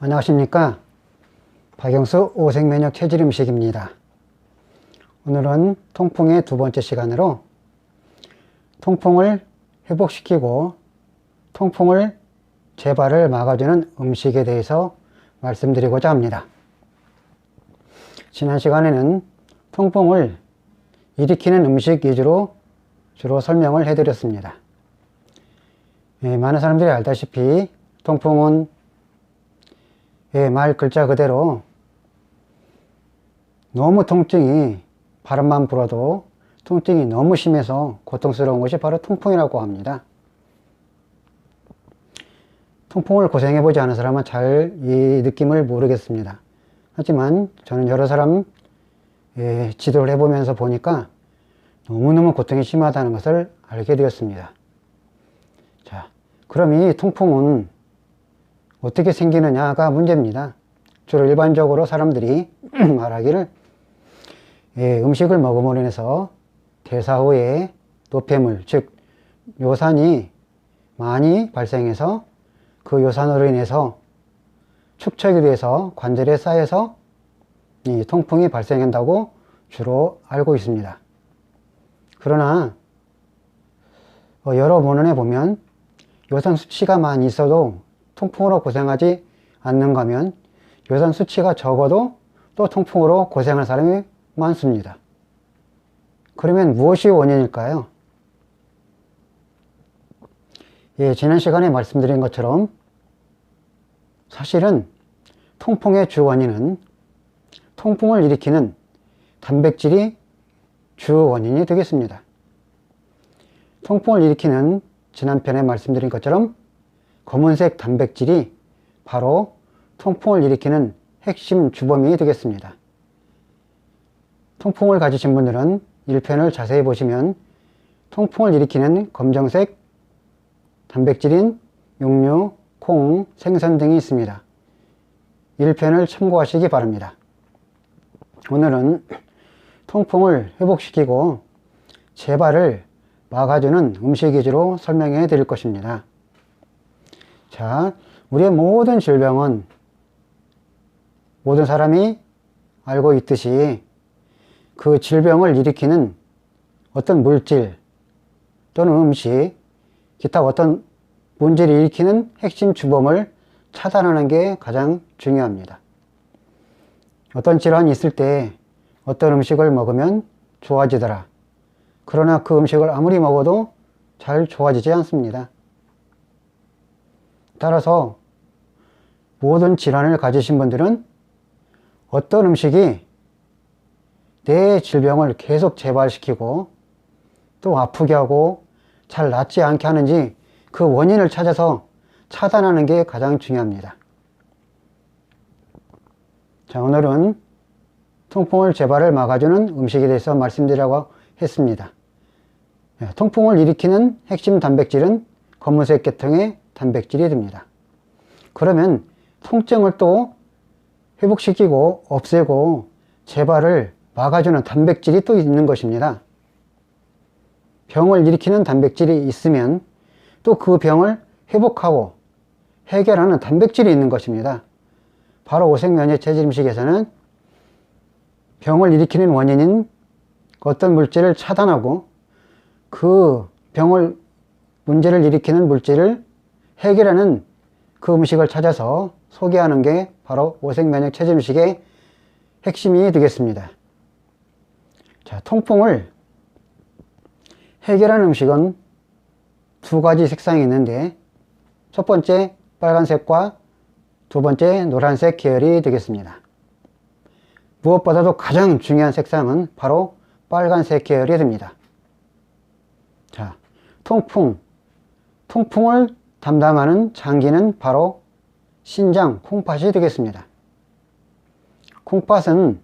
안녕하십니까. 박영수 오색면역 체질 음식입니다. 오늘은 통풍의 두 번째 시간으로 통풍을 회복시키고 통풍을 재발을 막아주는 음식에 대해서 말씀드리고자 합니다. 지난 시간에는 통풍을 일으키는 음식 위주로 주로 설명을 해드렸습니다. 많은 사람들이 알다시피 통풍은 말 글자 그대로 너무 통증이 바람만 불어도 통증이 너무 심해서 고통스러운 것이 바로 통풍이라고 합니다. 통풍을 고생해보지 않은 사람은 잘 이 느낌을 모르겠습니다. 하지만 저는 여러 사람 지도를 해보면서 보니까 너무너무 고통이 심하다는 것을 알게 되었습니다. 자, 그럼 이 통풍은 어떻게 생기느냐가 문제입니다. 주로 일반적으로 사람들이 말하기를 음식을 먹음으로 인해서 대사 후에 노폐물, 즉 요산이 많이 발생해서 그 요산으로 인해서 축척이 돼서 관절에 쌓여서 이 통풍이 발생한다고 주로 알고 있습니다. 그러나 여러 본원에 보면 요산 수치가 많이 있어도 통풍으로 고생하지 않는가 하면 요산 수치가 적어도 또 통풍으로 고생할 사람이 많습니다. 그러면 무엇이 원인일까요? 지난 시간에 말씀드린 것처럼 사실은 통풍의 주 원인은 통풍을 일으키는 단백질이 주 원인이 되겠습니다. 통풍을 일으키는 지난 편에 말씀드린 것처럼 검은색 단백질이 바로 통풍을 일으키는 핵심 주범이 되겠습니다. 통풍을 가지신 분들은 1편을 자세히 보시면 통풍을 일으키는 검정색 단백질인 육류, 콩, 생선 등이 있습니다. 1편을 참고하시기 바랍니다. 오늘은 통풍을 회복시키고 재발을 막아주는 음식 위주로 설명해 드릴 것입니다. 자, 우리의 모든 질병은 모든 사람이 알고 있듯이 그 질병을 일으키는 어떤 물질 또는 음식, 기타 어떤 문제를 일으키는 핵심 주범을 차단하는 게 가장 중요합니다. 어떤 질환이 있을 때 어떤 음식을 먹으면 좋아지더라. 그러나 그 음식을 아무리 먹어도 잘 좋아지지 않습니다. 따라서 모든 질환을 가지신 분들은 어떤 음식이 내 질병을 계속 재발시키고 또 아프게 하고 잘 낫지 않게 하는지 그 원인을 찾아서 차단하는 게 가장 중요합니다. 자, 오늘은 통풍을 재발을 막아주는 음식에 대해서 말씀드리려고 했습니다. 통풍을 일으키는 핵심 단백질은 검은색 계통의 단백질이 됩니다. 그러면 통증을 또 회복시키고 없애고 재발을 막아주는 단백질이 또 있는 것입니다. 병을 일으키는 단백질이 있으면 또 그 병을 회복하고 해결하는 단백질이 있는 것입니다. 바로 오색면역 체질 음식에서는 병을 일으키는 원인인 어떤 물질을 차단하고 그 병을 문제를 일으키는 물질을 해결하는 그 음식을 찾아서 소개하는 게 바로 오색면역 체질 음식의 핵심이 되겠습니다. 자, 통풍을 해결하는 음식은 두 가지 색상이 있는데 첫 번째 빨간색과 두 번째 노란색 계열이 되겠습니다. 무엇보다도 가장 중요한 색상은 바로 빨간색 계열이 됩니다. 자, 통풍을 담당하는 장기는 바로 신장, 콩팥이 되겠습니다. 콩팥은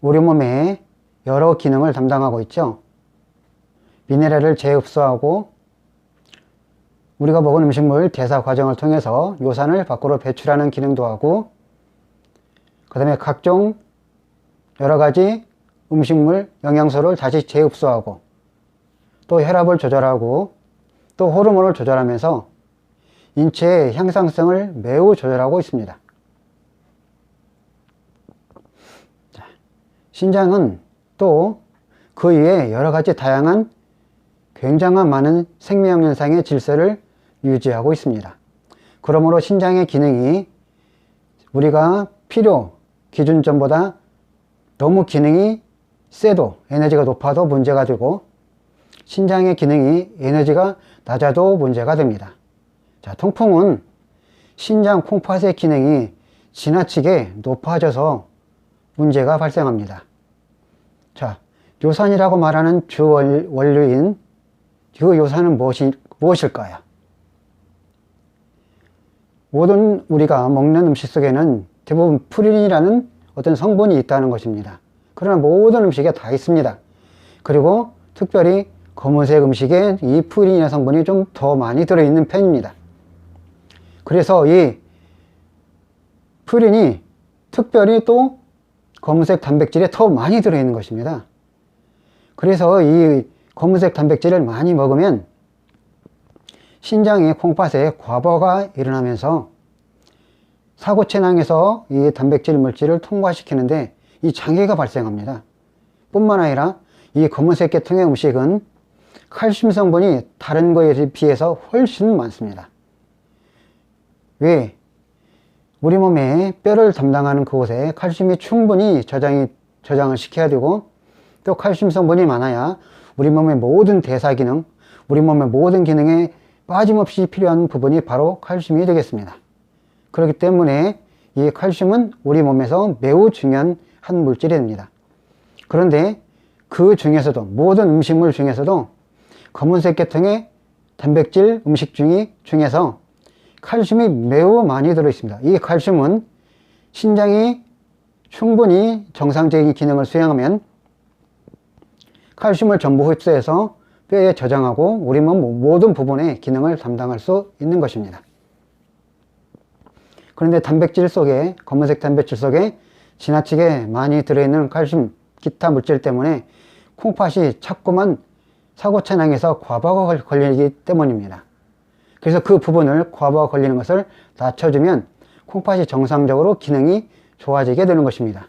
우리 몸의 여러 기능을 담당하고 있죠. 미네랄을 재흡수하고 우리가 먹은 음식물 대사 과정을 통해서 요산을 밖으로 배출하는 기능도 하고 그 다음에 각종 여러 가지 음식물, 영양소를 다시 재흡수하고 또 혈압을 조절하고 또 호르몬을 조절하면서 인체의 향상성을 매우 조절하고 있습니다. 신장은 또 그 이외에 여러 가지 다양한 굉장한 많은 생명현상의 질서를 유지하고 있습니다. 그러므로 신장의 기능이 우리가 필요 기준점보다 너무 기능이 세도 에너지가 높아도 문제가 되고, 신장의 기능이 에너지가 낮아도 문제가 됩니다. 자, 통풍은 신장 콩팥의 기능이 지나치게 높아져서 문제가 발생합니다. 자, 요산이라고 말하는 주 원료인 그 요산은 무엇일까요? 모든 우리가 먹는 음식 속에는 대부분 푸린이라는 어떤 성분이 있다는 것입니다. 그러나 모든 음식에 다 있습니다. 그리고 특별히 검은색 음식에 이 푸린이라는 성분이 좀 더 많이 들어있는 편입니다. 그래서 이 푸린이 특별히 또 검은색 단백질에 더 많이 들어있는 것입니다. 그래서 이 검은색 단백질을 많이 먹으면 신장의 콩팥에 과부하가 일어나면서 사고체낭에서 이 단백질 물질을 통과시키는데 이 장애가 발생합니다. 뿐만 아니라 이 검은색 계통의 음식은 칼슘 성분이 다른 거에 비해서 훨씬 많습니다. 왜? 우리 몸에 뼈를 담당하는 그곳에 칼슘이 충분히 저장을 시켜야 되고, 또 칼슘 성분이 많아야 우리 몸의 모든 대사 기능, 우리 몸의 모든 기능에 빠짐없이 필요한 부분이 바로 칼슘이 되겠습니다. 그렇기 때문에 이 칼슘은 우리 몸에서 매우 중요한 한 물질이 됩니다. 그런데 그 중에서도, 모든 음식물 중에서도 검은색 계통의 단백질 음식 중에서 칼슘이 매우 많이 들어있습니다. 이 칼슘은 신장이 충분히 정상적인 기능을 수행하면 칼슘을 전부 흡수해서 뼈에 저장하고 우리 몸 모든 부분의 기능을 담당할 수 있는 것입니다. 그런데 단백질 속에, 검은색 단백질 속에 지나치게 많이 들어있는 칼슘, 기타 물질 때문에 콩팥이 자꾸만 사고천항에서 과부하가 걸리기 때문입니다. 그래서 그 부분을, 과부하가 걸리는 것을 낮춰주면 콩팥이 정상적으로 기능이 좋아지게 되는 것입니다.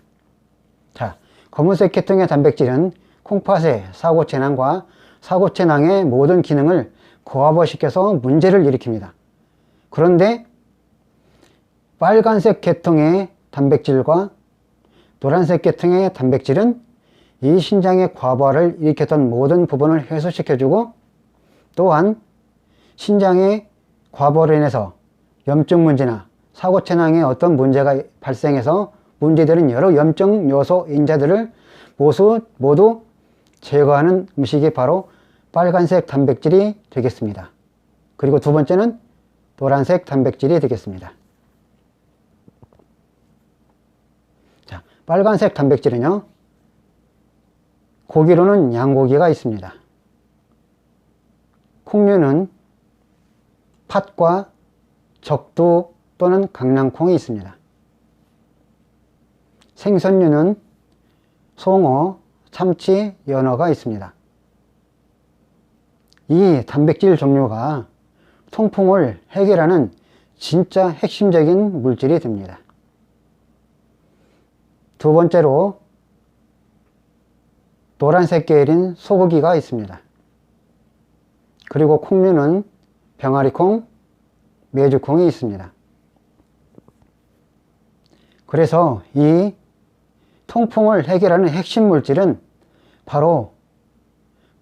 자, 검은색 계통의 단백질은 콩팥의 사고체낭과 사고체낭의 모든 기능을 고압화시켜서 문제를 일으킵니다. 그런데 빨간색 계통의 단백질과 노란색 계통의 단백질은 이 신장의 과부하를 일으켰던 모든 부분을 해소시켜주고, 또한 신장의 과부하로 인해서 염증 문제나 사고체낭에 어떤 문제가 발생해서 문제되는 여러 염증 요소 인자들을 모두 제거하는 음식이 바로 빨간색 단백질이 되겠습니다. 그리고 두 번째는 노란색 단백질이 되겠습니다. 자, 빨간색 단백질은요, 고기로는 양고기가 있습니다. 콩류는 팥과 적두 또는 강낭콩이 있습니다. 생선류는 송어, 참치, 연어가 있습니다. 이 단백질 종류가 통풍을 해결하는 진짜 핵심적인 물질이 됩니다. 두 번째로 노란색 계열인 소고기가 있습니다. 그리고 콩류는 병아리콩, 메주콩이 있습니다. 그래서 이 통풍을 해결하는 핵심 물질은 바로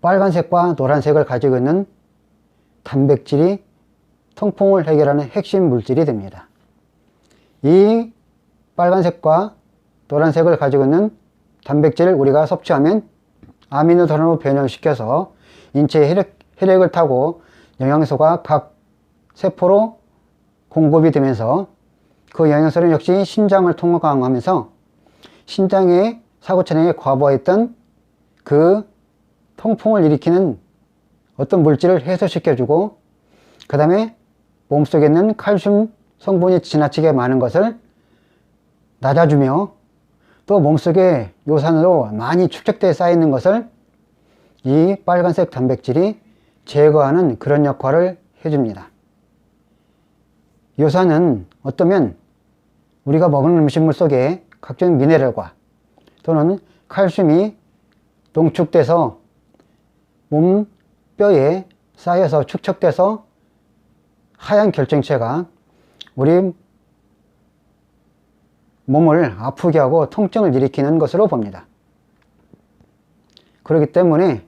빨간색과 노란색을 가지고 있는 단백질이 통풍을 해결하는 핵심 물질이 됩니다. 이 빨간색과 노란색을 가지고 있는 단백질을 우리가 섭취하면 아미노산으로 변형시켜서 인체에 혈액을 타고 영양소가 각 세포로 공급이 되면서 그 영양소는 역시 신장을 통과하면서 신장의 사고천행에 과부하했던 그 통풍을 일으키는 어떤 물질을 해소시켜주고, 그 다음에 몸속에 있는 칼슘 성분이 지나치게 많은 것을 낮아주며, 또 몸속에 요산으로 많이 축적되어 쌓이는 것을 이 빨간색 단백질이 제거하는 그런 역할을 해줍니다. 요산은 어쩌면 우리가 먹는 음식물 속에 각종 미네랄과 또는 칼슘이 농축돼서 몸 뼈에 쌓여서 축적돼서 하얀 결정체가 우리 몸을 아프게 하고 통증을 일으키는 것으로 봅니다. 그렇기 때문에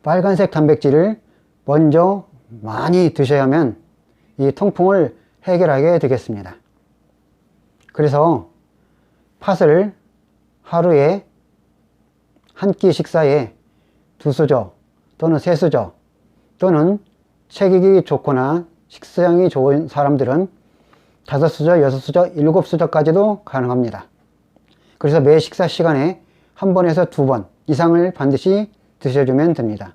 빨간색 단백질을 먼저 많이 드셔야만 이 통풍을 해결하게 되겠습니다. 그래서 팥을 하루에 한 끼 식사에 2수저 또는 3수저, 또는 체격이 좋거나 식사량이 좋은 사람들은 5수저, 6수저, 7수저까지도 가능합니다. 그래서 매 식사 시간에 1번에서 2번 이상을 반드시 드셔주면 됩니다.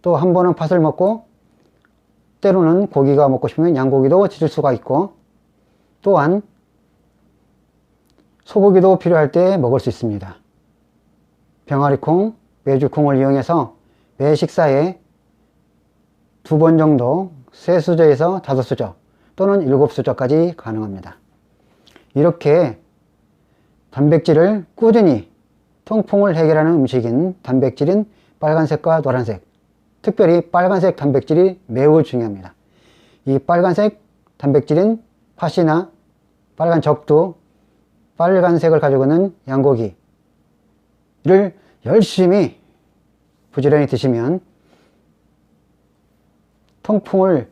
또 한 번은 팥을 먹고 때로는 고기가 먹고 싶으면 양고기도 드실 수가 있고, 또한 소고기도 필요할 때 먹을 수 있습니다. 병아리콩, 메주콩을 이용해서 매 식사에 2번 정도 3수저에서 5수저 또는 7수저까지 가능합니다. 이렇게 단백질을 꾸준히 통풍을 해결하는 음식인 단백질인 빨간색과 노란색, 특별히 빨간색 단백질이 매우 중요합니다. 이 빨간색 단백질인 팥이나 빨간 적두, 빨간색을 가지고 있는 양고기를 열심히 부지런히 드시면 통풍을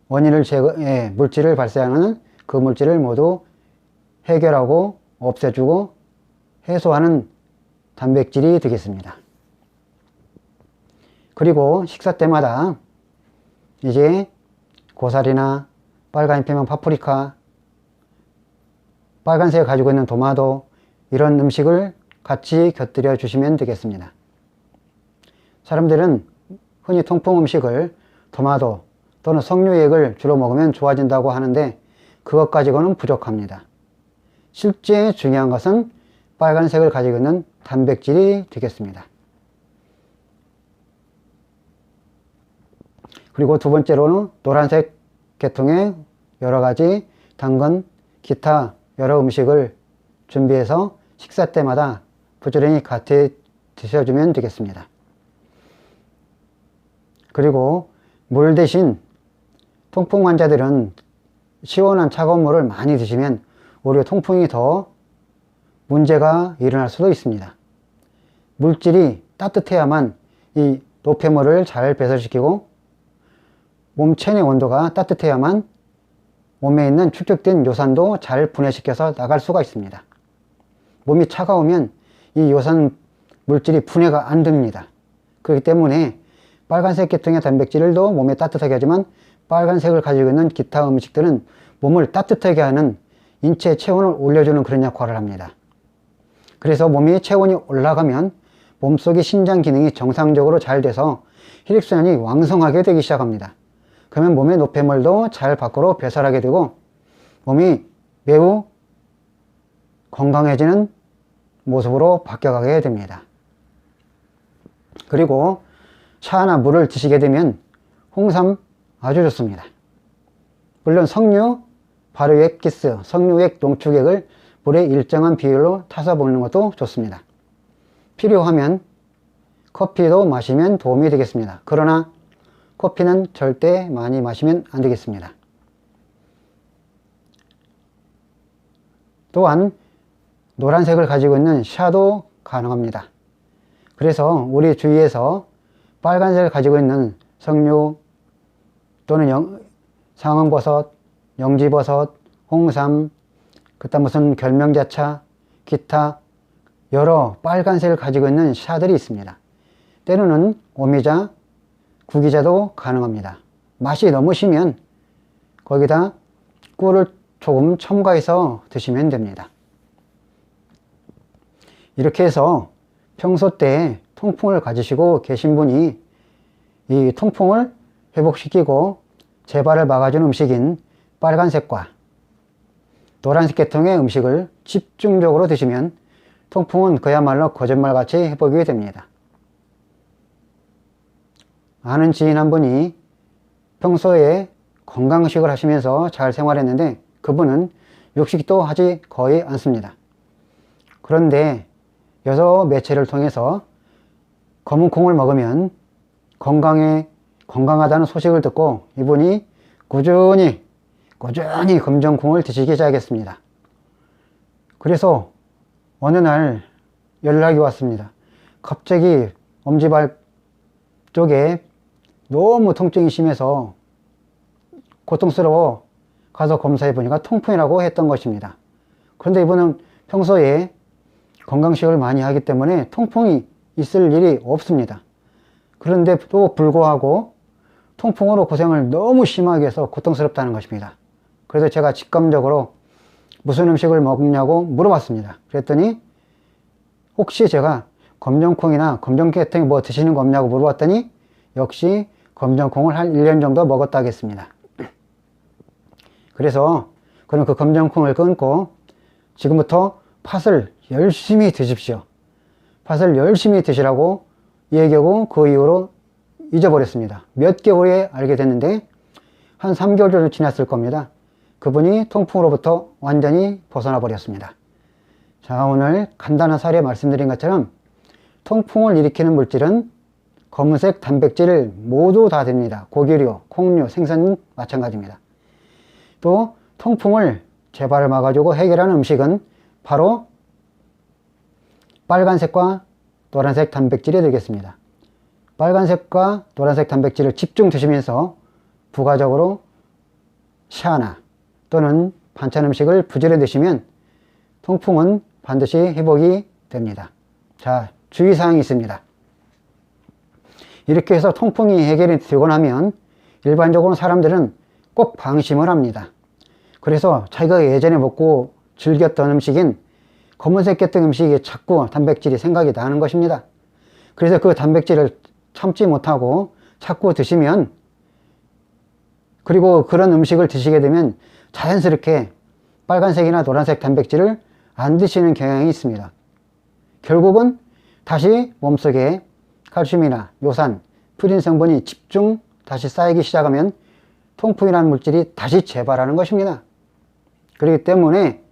원인을 물질을 발생하는 그 물질을 모두 해결하고 없애주고 해소하는 단백질이 되겠습니다. 그리고 식사 때마다 이제 고사리나 빨간 잎이면 파프리카, 빨간색을 가지고 있는 도마도, 이런 음식을 같이 곁들여 주시면 되겠습니다. 사람들은 흔히 통풍 음식을 도마도 또는 석류액을 주로 먹으면 좋아진다고 하는데 그것 가지고는 부족합니다. 실제 중요한 것은 빨간색을 가지고 있는 단백질이 되겠습니다. 그리고 두 번째로는 노란색 계통의 여러가지 당근, 기타 여러 음식을 준비해서 식사 때마다 부지런히 같이 드셔주면 되겠습니다. 그리고 물 대신 통풍 환자들은 시원한 차가운 물을 많이 드시면 오히려 통풍이 더 문제가 일어날 수도 있습니다. 물질이 따뜻해야만 이 노폐물을 잘 배설시키고 몸 체내 온도가 따뜻해야만 몸에 있는 축적된 요산도 잘 분해시켜서 나갈 수가 있습니다. 몸이 차가우면 이 요산 물질이 분해가 안 됩니다. 그렇기 때문에 빨간색 계통의 단백질도 몸에 따뜻하게 하지만 빨간색을 가지고 있는 기타 음식들은 몸을 따뜻하게 하는 인체 체온을 올려주는 그런 역할을 합니다. 그래서 몸의 체온이 올라가면 몸속의 신장 기능이 정상적으로 잘 돼서 혈액순환이 왕성하게 되기 시작합니다. 그러면 몸의 노폐물도 잘 밖으로 배설하게 되고 몸이 매우 건강해지는 모습으로 바뀌어가게 됩니다. 그리고 차나 물을 드시게 되면 홍삼 아주 좋습니다. 물론 석류, 발효액기스, 석류액, 농축액을 물에 일정한 비율로 타서 먹는 것도 좋습니다. 필요하면 커피도 마시면 도움이 되겠습니다. 그러나 커피는 절대 많이 마시면 안 되겠습니다. 또한 노란색을 가지고 있는 샤도 가능합니다. 그래서 우리 주위에서 빨간색을 가지고 있는 석류 또는 상황버섯, 영지버섯, 홍삼, 그다음 무슨 결명자차, 기타 여러 빨간색을 가지고 있는 샤들이 있습니다. 때로는 오미자, 구기자도 가능합니다. 맛이 너무 시면 거기다 꿀을 조금 첨가해서 드시면 됩니다. 이렇게 해서 평소 때 통풍을 가지시고 계신 분이 이 통풍을 회복시키고 재발을 막아주는 음식인 빨간색과 노란색 계통의 음식을 집중적으로 드시면 통풍은 그야말로 거짓말같이 회복이 됩니다. 아는 지인 한 분이 평소에 건강식을 하시면서 잘 생활했는데 그분은 육식도 하지 거의 않습니다. 그런데 여러 매체를 통해서 검은 콩을 먹으면 건강하다는 소식을 듣고 이분이 꾸준히 검정콩을 드시기 시작했습니다. 그래서 어느 날 연락이 왔습니다. 갑자기 엄지발 쪽에 너무 통증이 심해서 고통스러워 가서 검사해 보니까 통풍이라고 했던 것입니다. 그런데 이분은 평소에 건강식을 많이 하기 때문에 통풍이 있을 일이 없습니다. 그런데 또 불구하고 통풍으로 고생을 너무 심하게 해서 고통스럽다는 것입니다. 그래서 제가 직감적으로 무슨 음식을 먹냐고 물어봤습니다. 그랬더니 혹시 제가 검정콩이나 검정깨통이 뭐 드시는 거 없냐고 물어봤더니 역시 검정콩을 한 1년 정도 먹었다 하겠습니다. 그래서 그럼 그 검정콩을 끊고 지금부터 팥을 열심히 드십시오. 팥을 열심히 드시라고 얘기하고 그 이후로 잊어버렸습니다. 몇 개월에 알게 됐는데 한 3개월 정도 지났을 겁니다. 그분이 통풍으로부터 완전히 벗어나 버렸습니다. 자, 오늘 간단한 사례 말씀드린 것처럼 통풍을 일으키는 물질은 검은색 단백질 모두 다 됩니다. 고기류, 콩류, 생선 마찬가지입니다. 또 통풍을 재발을 막아주고 해결하는 음식은 바로 빨간색과 노란색 단백질이 되겠습니다. 빨간색과 노란색 단백질을 집중 드시면서 부가적으로 샤나 또는 반찬 음식을 부지런히 드시면 통풍은 반드시 회복이 됩니다. 자, 주의사항이 있습니다. 이렇게 해서 통풍이 해결이 되고 나면 일반적으로 사람들은 꼭 방심을 합니다. 그래서 자기가 예전에 먹고 즐겼던 음식인 검은색 계통 음식이 자꾸 단백질이 생각이 나는 것입니다. 그래서 그 단백질을 참지 못하고 자꾸 드시면, 그리고 그런 음식을 드시게 되면 자연스럽게 빨간색이나 노란색 단백질을 안 드시는 경향이 있습니다. 결국은 다시 몸속에 칼슘이나 요산, 프린 성분이 집중 다시 쌓이기 시작하면 통풍이라는 물질이 다시 재발하는 것입니다. 그렇기 때문에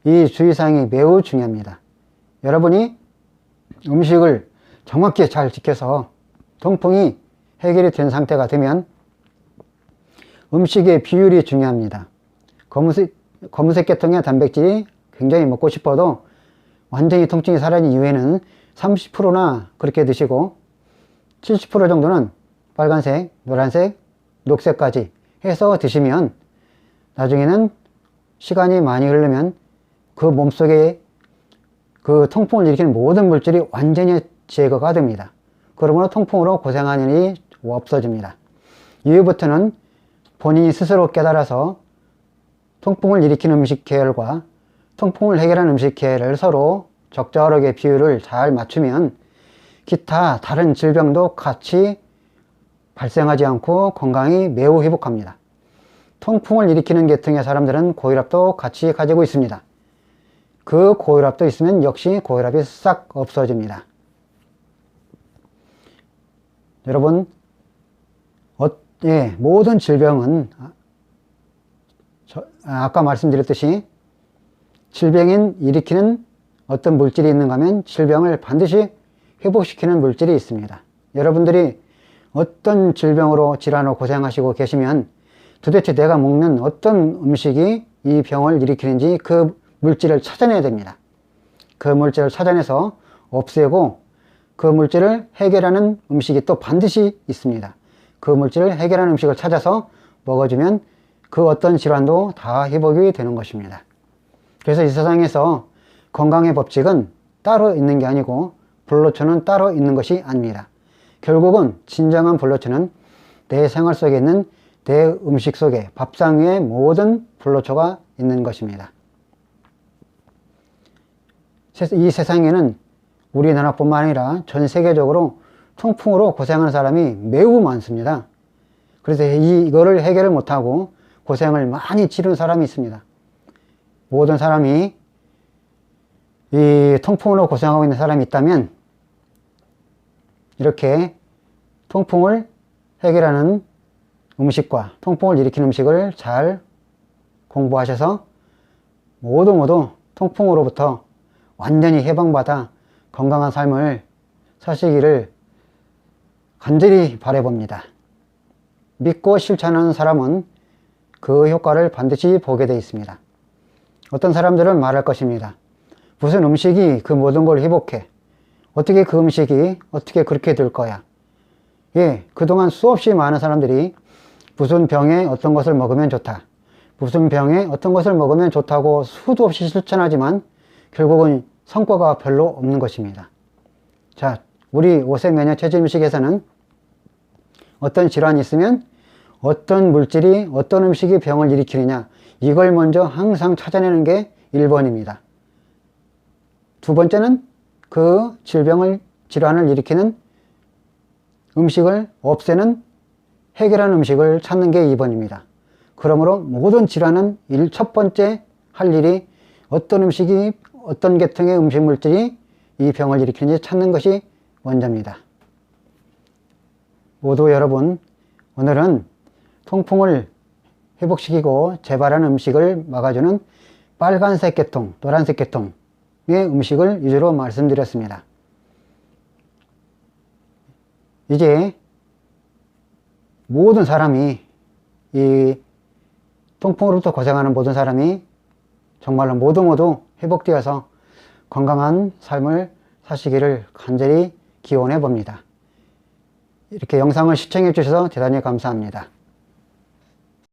이 주의사항이 매우 중요합니다. 여러분이 음식을 정확히 잘 지켜서 통풍이 해결이 된 상태가 되면, 음식의 비율이 중요합니다. 검은색 계통의 단백질이 굉장히 먹고 싶어도 완전히 통증이 사라진 이후에는 30%나 그렇게 드시고 70% 정도는 빨간색, 노란색, 녹색까지 해서 드시면 나중에는 시간이 많이 흐르면 그 몸속에 그 통풍을 일으키는 모든 물질이 완전히 제거가 됩니다. 그러므로 통풍으로 고생하는 일이 없어집니다. 이후부터는 본인이 스스로 깨달아서 통풍을 일으키는 음식 계열과 통풍을 해결하는 음식 계열을 서로 적절하게 비율을 잘 맞추면 기타 다른 질병도 같이 발생하지 않고 건강이 매우 회복합니다. 통풍을 일으키는 계통의 사람들은 고혈압도 같이 가지고 있습니다. 그 고혈압도 있으면 역시 고혈압이 싹 없어집니다. 여러분, 모든 질병은 아까 말씀드렸듯이 질병인 일으키는 어떤 물질이 있는가 하면 질병을 반드시 회복시키는 물질이 있습니다. 여러분들이 어떤 질병으로 질환으로 고생하시고 계시면 도대체 내가 먹는 어떤 음식이 이 병을 일으키는지 그 물질을 찾아내야 됩니다. 그 물질을 찾아내서 없애고 그 물질을 해결하는 음식이 또 반드시 있습니다. 그 물질을 해결하는 음식을 찾아서 먹어주면 그 어떤 질환도 다 회복이 되는 것입니다. 그래서 이 세상에서 건강의 법칙은 따로 있는 게 아니고 불로초는 따로 있는 것이 아닙니다. 결국은 진정한 불로초는 내 생활 속에 있는 내 음식 속에 밥상 위에 모든 불로초가 있는 것입니다. 이 세상에는 우리나라뿐만 아니라 전 세계적으로 통풍으로 고생하는 사람이 매우 많습니다. 그래서 이거를 해결을 못하고 고생을 많이 치르는 사람이 있습니다. 모든 사람이 이 통풍으로 고생하고 있는 사람이 있다면 이렇게 통풍을 해결하는 음식과 통풍을 일으키는 음식을 잘 공부하셔서 모두 통풍으로부터 완전히 해방받아 건강한 삶을 사시기를 간절히 바라봅니다. 믿고 실천하는 사람은 그 효과를 반드시 보게 되어 있습니다. 어떤 사람들은 말할 것입니다. 무슨 음식이 그 모든 걸 회복해? 어떻게 그 음식이 어떻게 그렇게 될 거야? 예, 그동안 수없이 많은 사람들이 무슨 병에 어떤 것을 먹으면 좋다, 무슨 병에 어떤 것을 먹으면 좋다고 수도 없이 실천하지만 결국은 성과가 별로 없는 것입니다. 자, 우리 오색면역체질음식에서는 어떤 질환이 있으면 어떤 물질이 어떤 음식이 병을 일으키느냐, 이걸 먼저 항상 찾아내는 게 1번입니다. 두 번째는 그 질환을 일으키는 음식을 없애는 해결하는 음식을 찾는 게 2번입니다. 그러므로 모든 질환은 첫 번째 할 일이 어떤 음식이 어떤 계통의 음식 물질이 이 병을 일으키는지 찾는 것이 먼저입니다. 모두 여러분, 오늘은 통풍을 회복시키고 재발하는 음식을 막아주는 빨간색 계통, 노란색 계통의 음식을 위주로 말씀드렸습니다. 이제 모든 사람이, 이 통풍으로부터 고생하는 모든 사람이 정말로 모두 회복되어서 건강한 삶을 사시기를 간절히 기원해 봅니다. 이렇게 영상을 시청해 주셔서 대단히 감사합니다.